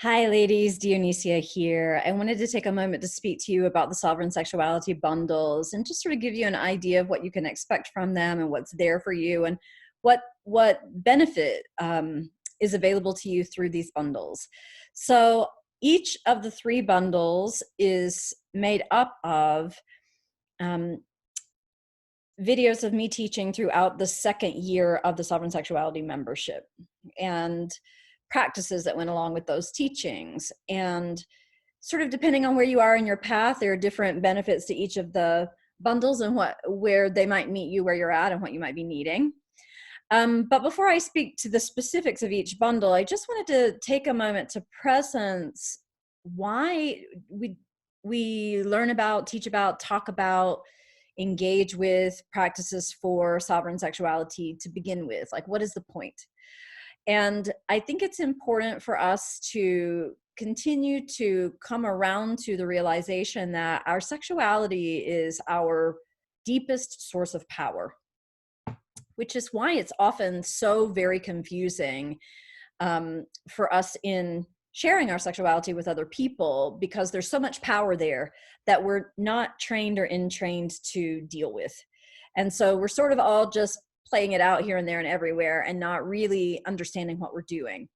Hi, ladies. Dionysia here. I wanted to take a moment to speak to you about the Sovereign Sexuality bundles and just sort of give you an idea of what you can expect from them and what's there for you and what benefit is available to you through these bundles. So each of the three bundles is made up of um, videos of me teaching throughout the second year of the Sovereign Sexuality membership, and practices that went along with those teachings. And sort of depending on where you are in your path, there are different benefits to each of the bundles and where they might meet you where you're at and what you might be needing. But before I speak to the specifics of each bundle, I just wanted to take a moment to presence why we learn about, teach about, talk about, engage with practices for sovereign sexuality to begin with. Like, what is the point? And I think it's important for us to continue to come around to the realization that our sexuality is our deepest source of power, which is why it's often so very confusing for us in sharing our sexuality with other people, because there's so much power there that we're not trained or entrained to deal with. And so we're sort of all just playing it out here and there and everywhere and not really understanding what we're doing.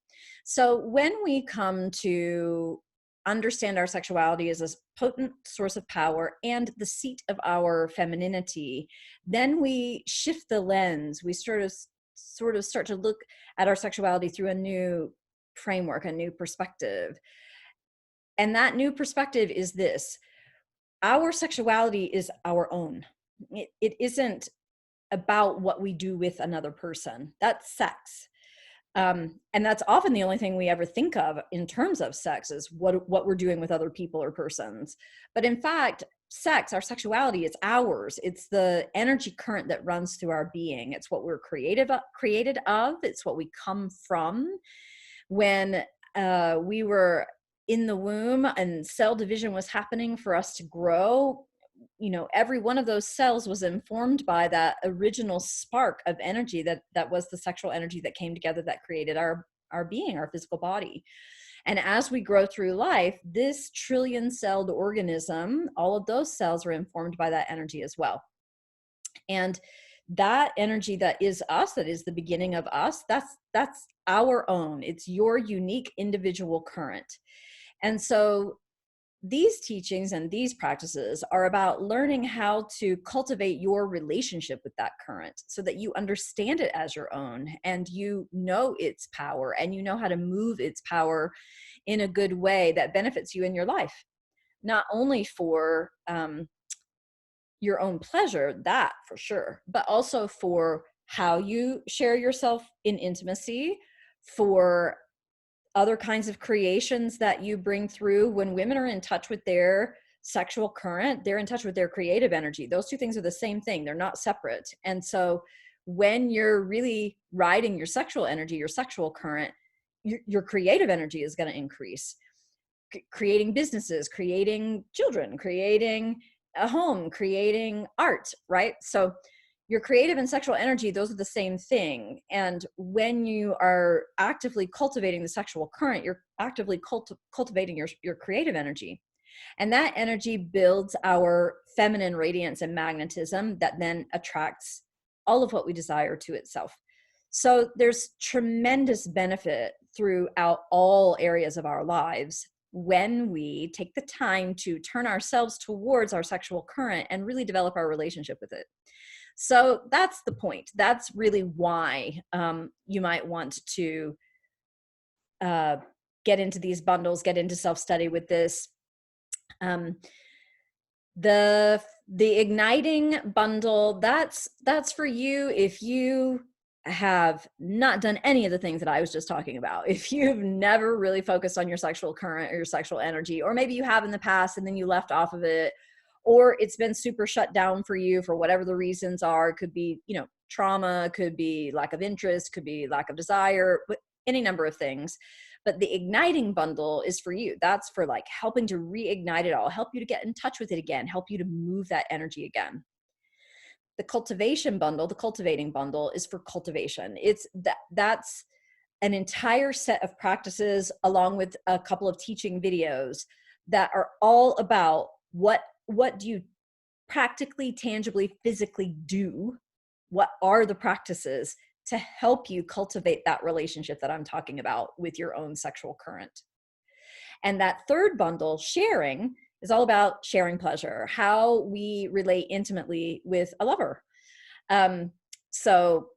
So when we come to understand our sexuality as a potent source of power and the seat of our femininity, then we shift the lens. We sort of start to look at our sexuality through a new framework, a new perspective. And that new perspective is this: our sexuality is our own. It isn't about what we do with another person. That's sex. And that's often the only thing we ever think of in terms of sex, is what we're doing with other people or persons. But in fact, sex, our sexuality, is ours. It's the energy current that runs through our being. It's what we're created of. It's what we come from. When we were in the womb and cell division was happening for us to grow, every one of those cells was informed by that original spark of energy that was the sexual energy that came together, that created our being, our physical body. And as we grow through life, this trillion-celled organism, all of those cells are informed by that energy as well. And that energy that is us, that is the beginning of us, that's our own. It's your unique individual current. And so these teachings and these practices are about learning how to cultivate your relationship with that current so that you understand it as your own, and you know its power, and you know how to move its power in a good way that benefits you in your life, not only for your own pleasure, that for sure, but also for how you share yourself in intimacy, for other kinds of creations that you bring through. When women are in touch with their sexual current, they're in touch with their creative energy. Those two things are the same thing. They're not separate. And so when you're really riding your sexual energy, your sexual current, your creative energy is going to increase. Creating businesses, creating children, creating a home, creating art, right? So your creative and sexual energy, those are the same thing. And when you are actively cultivating the sexual current, you're actively cultivating your creative energy. And that energy builds our feminine radiance and magnetism that then attracts all of what we desire to itself. So there's tremendous benefit throughout all areas of our lives when we take the time to turn ourselves towards our sexual current and really develop our relationship with it. So that's the point. That's really why you might want to get into these bundles, get into self-study with this. The igniting bundle, that's for you if you have not done any of the things that I was just talking about. If you've never really focused on your sexual current or your sexual energy, or maybe you have in the past and then you left off of it, or it's been super shut down for you for whatever the reasons are. It could be, trauma, could be lack of interest, could be lack of desire, but any number of things. But the igniting bundle is for you. That's for like helping to reignite it all, help you to get in touch with it again, help you to move that energy again. The cultivation bundle, the cultivating bundle, is for cultivation. It's that's an entire set of practices along with a couple of teaching videos that are all about what do you practically, tangibly, physically do? What are the practices to help you cultivate that relationship that I'm talking about with your own sexual current? And that third bundle, sharing, is all about sharing pleasure, how we relate intimately with a lover. So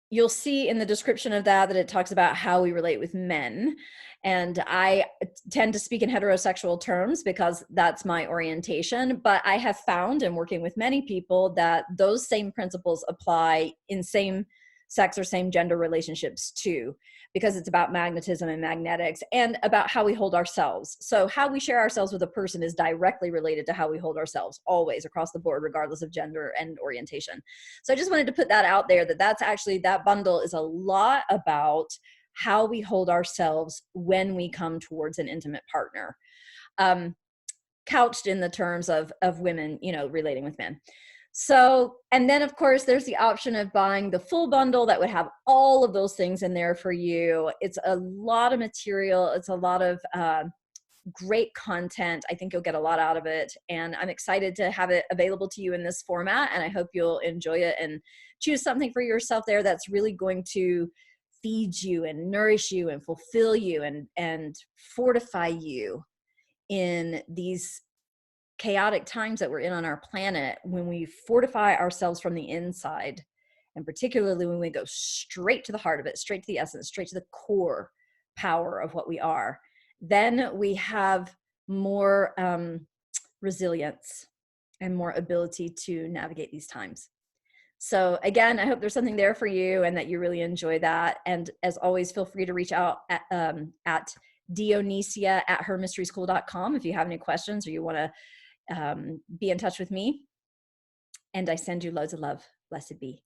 you'll see in the description of that it talks about how we relate with men. And I tend to speak in heterosexual terms because that's my orientation. But I have found in working with many people that those same principles apply in same sex or same gender relationships too, because it's about magnetism and magnetics and about how we hold ourselves. So how we share ourselves with a person is directly related to how we hold ourselves, always, across the board, regardless of gender and orientation. So I just wanted to put that out there, that that's actually, that bundle is a lot about how we hold ourselves when we come towards an intimate partner, couched in the terms of women, you know, relating with men. So, and then of course, there's the option of buying the full bundle that would have all of those things in there for you. It's a lot of material. It's a lot of great content. I think you'll get a lot out of it. And I'm excited to have it available to you in this format. And I hope you'll enjoy it and choose something for yourself there that's really going to feed you and nourish you and fulfill you and fortify you in these chaotic times that we're in on our planet. When we fortify ourselves from the inside, and particularly when we go straight to the heart of it, straight to the essence, straight to the core power of what we are, then we have more resilience and more ability to navigate these times. So again, I hope there's something there for you and that you really enjoy that. And as always, feel free to reach out at Dionysia@hermysteryschool.com if you have any questions or you want to be in touch with me. And I send you loads of love. Blessed be.